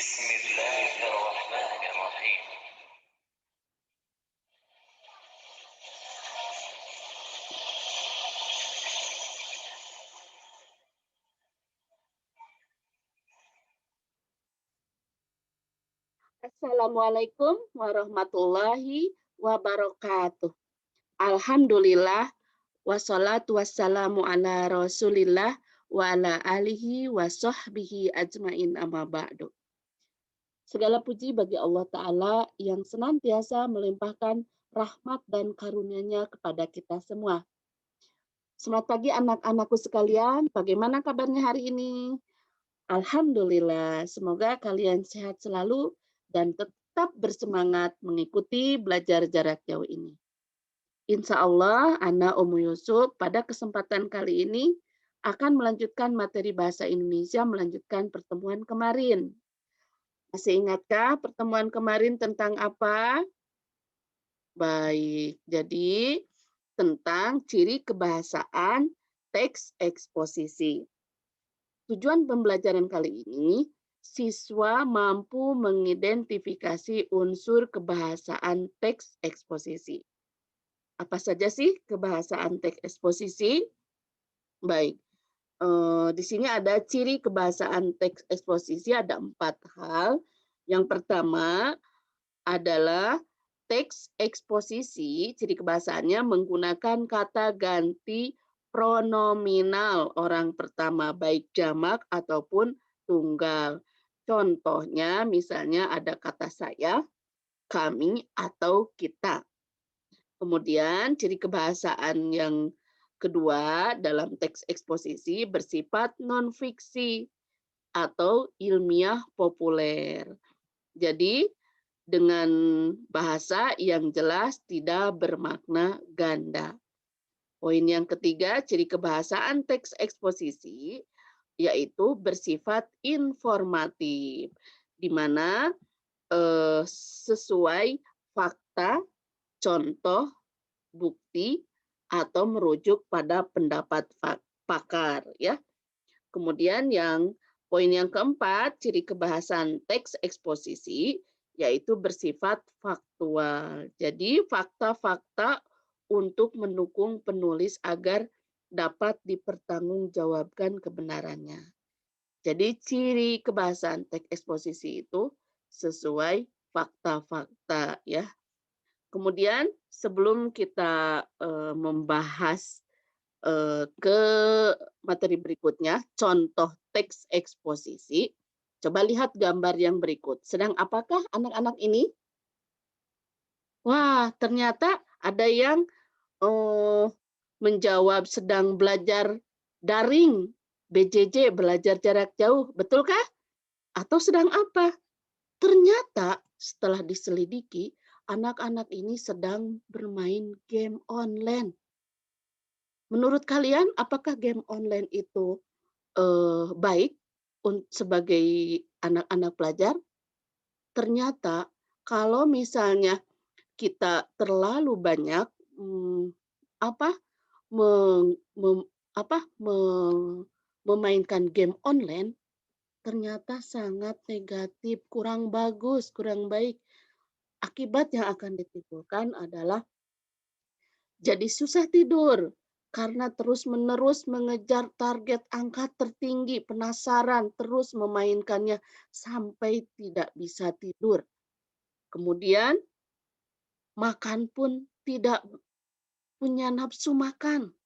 Bismillahirrahmanirrahim. Assalamualaikum warahmatullahi wabarakatuh. Alhamdulillah wassalatu wassalamu ala Rasulillah wa ala alihi wa sahbihi ajmain amma ba'du. Segala puji bagi Allah Ta'ala yang senantiasa melimpahkan rahmat dan karunia-Nya kepada kita semua. Selamat pagi anak-anakku sekalian, bagaimana kabarnya hari ini? Alhamdulillah, semoga kalian sehat selalu dan tetap bersemangat mengikuti belajar jarak jauh ini. Insya Allah, Ana Umu Yusuf pada kesempatan kali ini akan melanjutkan materi bahasa Indonesia, melanjutkan pertemuan kemarin. Masih ingatkah pertemuan kemarin tentang apa? Baik, jadi tentang ciri kebahasaan teks eksposisi. Tujuan pembelajaran kali ini, siswa mampu mengidentifikasi unsur kebahasaan teks eksposisi. Apa saja sih kebahasaan teks eksposisi? Baik, di sini ada ciri kebahasaan teks eksposisi, ada 4 hal. Yang pertama adalah teks eksposisi, ciri kebahasaannya menggunakan kata ganti pronominal orang pertama, baik jamak ataupun tunggal. Contohnya misalnya ada kata saya, kami, atau kita. Kemudian ciri kebahasaan yang kedua dalam teks eksposisi bersifat non-fiksi atau ilmiah populer. Jadi dengan bahasa yang jelas tidak bermakna ganda. Poin yang ketiga, ciri kebahasaan teks eksposisi yaitu bersifat informatif, di mana sesuai fakta, contoh, bukti, atau merujuk pada pendapat pakar. Ya. Kemudian poin yang keempat, ciri kebahasaan teks eksposisi yaitu bersifat faktual. Jadi fakta-fakta untuk mendukung penulis agar dapat dipertanggungjawabkan kebenarannya. Jadi ciri kebahasaan teks eksposisi itu sesuai fakta-fakta ya. Kemudian sebelum kita membahas ke materi berikutnya, contoh teks eksposisi. Coba lihat gambar yang berikut. Sedang apakah anak-anak ini? Wah, ternyata ada yang menjawab sedang belajar daring, BJJ, belajar jarak jauh. Betulkah? Atau sedang apa? Ternyata setelah diselidiki, anak-anak ini sedang bermain game online. Menurut kalian, apakah game online itu baik sebagai anak-anak pelajar? Ternyata kalau misalnya kita terlalu banyak memainkan game online, ternyata sangat negatif, kurang bagus, kurang baik. Akibat yang akan ditimbulkan adalah jadi susah tidur, karena terus-menerus mengejar target angka tertinggi, penasaran, terus memainkannya sampai tidak bisa tidur. Kemudian makan pun tidak punya nafsu makan.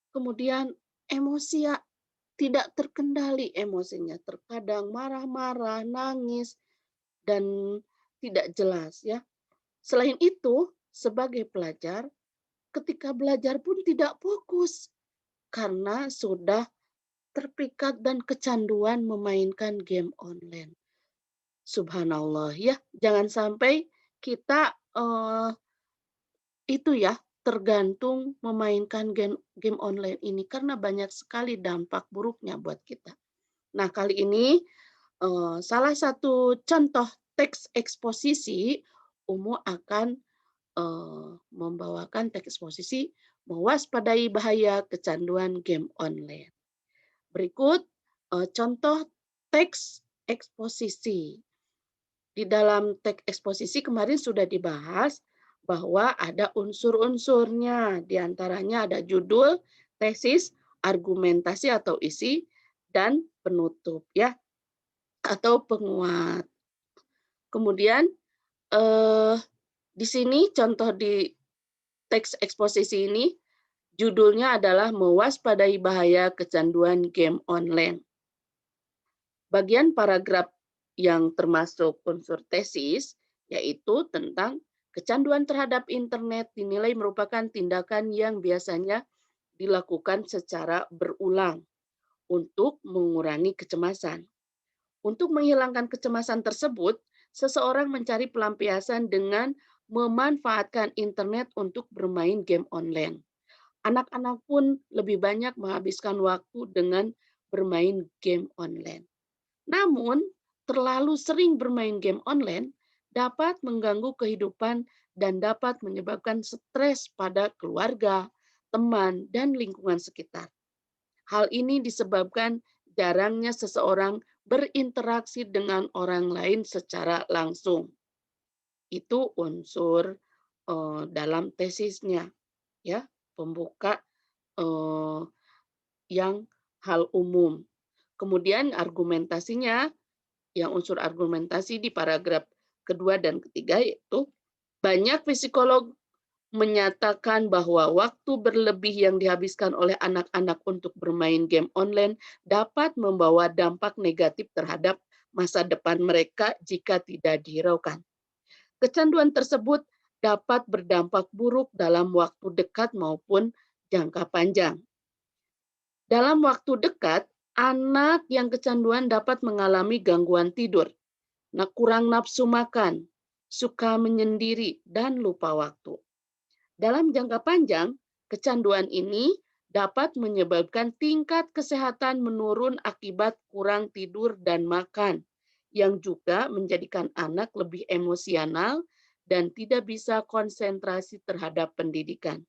Kemudian emosi tidak terkendali emosinya, terkadang marah-marah, nangis, dan tidak jelas ya. Selain itu, sebagai pelajar, ketika belajar pun tidak fokus karena sudah terpikat dan kecanduan memainkan game online. Subhanallah ya, jangan sampai kita itu ya tergantung memainkan game online ini karena banyak sekali dampak buruknya buat kita. Nah, kali ini salah satu contoh teks eksposisi Umu akan membawakan teks eksposisi mewaspadai bahaya kecanduan game online. Berikut contoh teks eksposisi. Di dalam teks eksposisi kemarin sudah dibahas bahwa ada unsur-unsurnya, di antaranya ada judul, tesis, argumentasi atau isi, dan penutup ya, atau penguat. Kemudian di sini contoh di teks eksposisi ini judulnya adalah mewaspadai bahaya kecanduan game online. Bagian paragraf yang termasuk unsur tesis yaitu tentang kecanduan terhadap internet dinilai merupakan tindakan yang biasanya dilakukan secara berulang untuk mengurangi kecemasan. Untuk menghilangkan kecemasan tersebut, seseorang mencari pelampiasan dengan memanfaatkan internet untuk bermain game online. Anak-anak pun lebih banyak menghabiskan waktu dengan bermain game online. Namun, terlalu sering bermain game online dapat mengganggu kehidupan dan dapat menyebabkan stres pada keluarga, teman, dan lingkungan sekitar. Hal ini disebabkan jarangnya seseorang berinteraksi dengan orang lain secara langsung. Itu unsur dalam tesisnya, ya, pembuka yang hal umum. Kemudian argumentasinya, yang unsur argumentasi di paragraf kedua dan ketiga yaitu banyak psikolog menyatakan bahwa waktu berlebih yang dihabiskan oleh anak-anak untuk bermain game online dapat membawa dampak negatif terhadap masa depan mereka jika tidak dihiraukan. Kecanduan tersebut dapat berdampak buruk dalam waktu dekat maupun jangka panjang. Dalam waktu dekat, anak yang kecanduan dapat mengalami gangguan tidur, kurang nafsu makan, suka menyendiri, dan lupa waktu. Dalam jangka panjang, kecanduan ini dapat menyebabkan tingkat kesehatan menurun akibat kurang tidur dan makan, yang juga menjadikan anak lebih emosional dan tidak bisa konsentrasi terhadap pendidikan.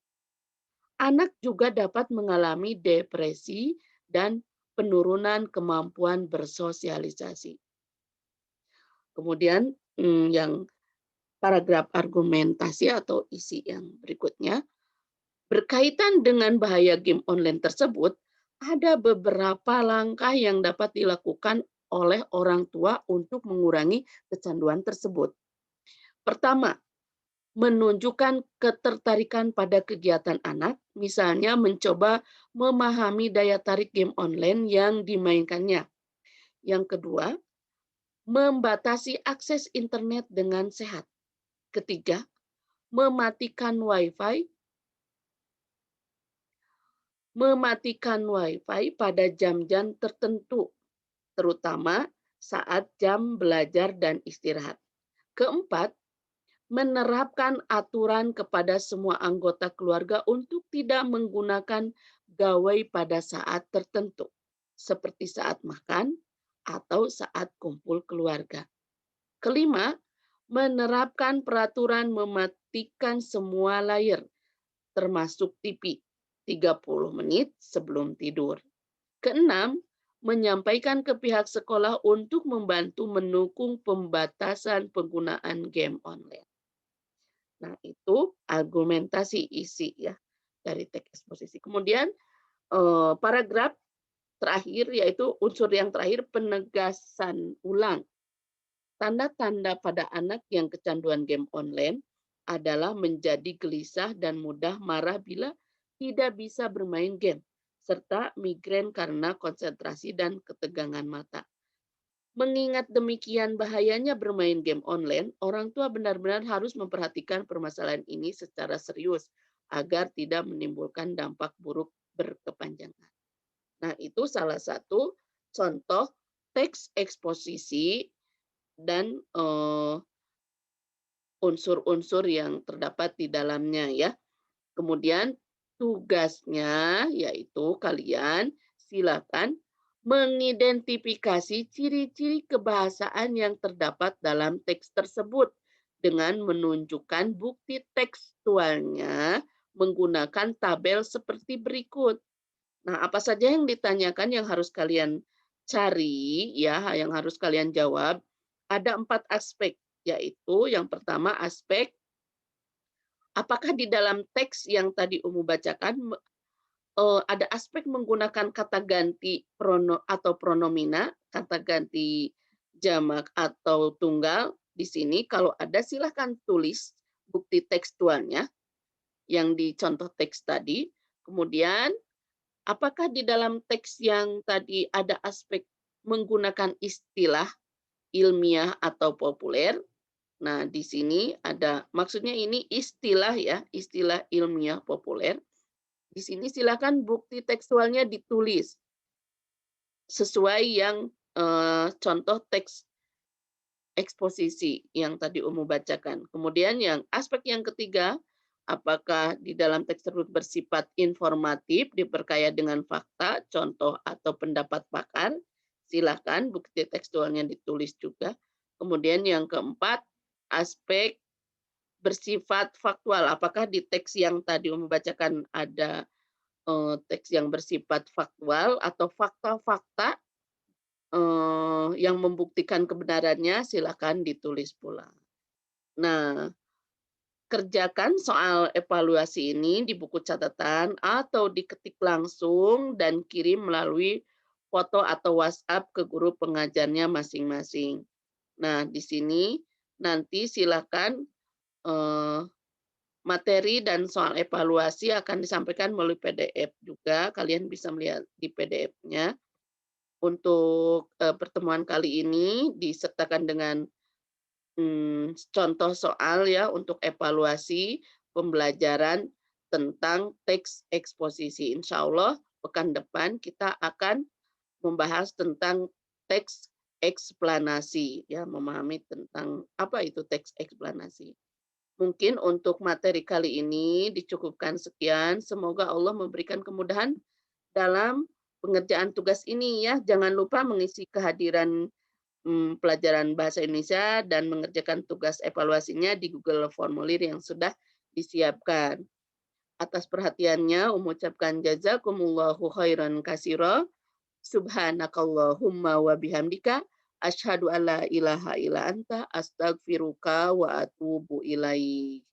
Anak juga dapat mengalami depresi dan penurunan kemampuan bersosialisasi. Kemudian yang paragraf argumentasi atau isi yang berikutnya, berkaitan dengan bahaya game online tersebut, ada beberapa langkah yang dapat dilakukan oleh orang tua untuk mengurangi kecanduan tersebut. Pertama, menunjukkan ketertarikan pada kegiatan anak, misalnya mencoba memahami daya tarik game online yang dimainkannya. Yang kedua, membatasi akses internet dengan sehat. Ketiga, mematikan Wi-Fi pada jam-jam tertentu, terutama saat jam belajar dan istirahat. Keempat, menerapkan aturan kepada semua anggota keluarga untuk tidak menggunakan gawai pada saat tertentu, seperti saat makan atau saat kumpul keluarga. Kelima, menerapkan peraturan mematikan semua layar, termasuk TV, 30 menit sebelum tidur. Keenam, menyampaikan ke pihak sekolah untuk membantu mendukung pembatasan penggunaan game online. Nah, itu argumentasi isi ya dari teks eksposisi. Kemudian paragraf terakhir yaitu unsur yang terakhir penegasan ulang. Tanda-tanda pada anak yang kecanduan game online adalah menjadi gelisah dan mudah marah bila tidak bisa bermain game, serta migrain karena konsentrasi dan ketegangan mata. Mengingat demikian bahayanya bermain game online, orang tua benar-benar harus memperhatikan permasalahan ini secara serius agar tidak menimbulkan dampak buruk berkepanjangan. Nah, itu salah satu contoh teks eksposisi dan unsur-unsur yang terdapat di dalamnya ya. Kemudian tugasnya yaitu kalian silakan mengidentifikasi ciri-ciri kebahasaan yang terdapat dalam teks tersebut dengan menunjukkan bukti tekstualnya menggunakan tabel seperti berikut. Nah, apa saja yang ditanyakan yang harus kalian cari ya yang harus kalian jawab ada 4 aspek, yaitu yang pertama aspek apakah di dalam teks yang tadi Umu bacakan ada aspek menggunakan kata ganti atau pronomina, kata ganti jamak atau tunggal. Di sini kalau ada silahkan tulis bukti tekstualnya yang di contoh teks tadi. Kemudian apakah di dalam teks yang tadi ada aspek menggunakan istilah ilmiah atau populer? Nah, di sini ada maksudnya ini istilah ya, istilah ilmiah populer. Di sini silakan bukti tekstualnya ditulis sesuai yang contoh teks eksposisi yang tadi Umu bacakan. Kemudian yang aspek yang ketiga, apakah di dalam teks tersebut bersifat informatif, diperkaya dengan fakta, contoh atau pendapat pakar, silakan bukti tekstualnya ditulis juga. Kemudian yang keempat, aspek bersifat faktual. Apakah di teks yang tadi Umu bacakan ada teks yang bersifat faktual atau fakta-fakta yang membuktikan kebenarannya, silakan ditulis pula. Nah, kerjakan soal evaluasi ini di buku catatan atau diketik langsung dan kirim melalui foto atau WhatsApp ke guru pengajarnya masing-masing. Nah, di sini nanti silakan materi dan soal evaluasi akan disampaikan melalui PDF juga. Kalian bisa melihat di PDF-nya. Untuk pertemuan kali ini disertakan dengan contoh soal ya untuk evaluasi pembelajaran tentang teks eksposisi. Insya Allah pekan depan kita akan membahas tentang teks eksplanasi ya, memahami tentang apa itu teks eksplanasi. Mungkin untuk materi kali ini dicukupkan sekian. Semoga Allah memberikan kemudahan dalam pengerjaan tugas ini ya. Jangan lupa mengisi kehadiran pelajaran bahasa Indonesia dan mengerjakan tugas evaluasinya di Google Formulir yang sudah disiapkan. Atas perhatiannya, mengucapkan jazakumullahu khairan katsira. Subhanakallahumma wa bihamdika asyhadu alla ilaha illa anta astaghfiruka wa atubu ilaik.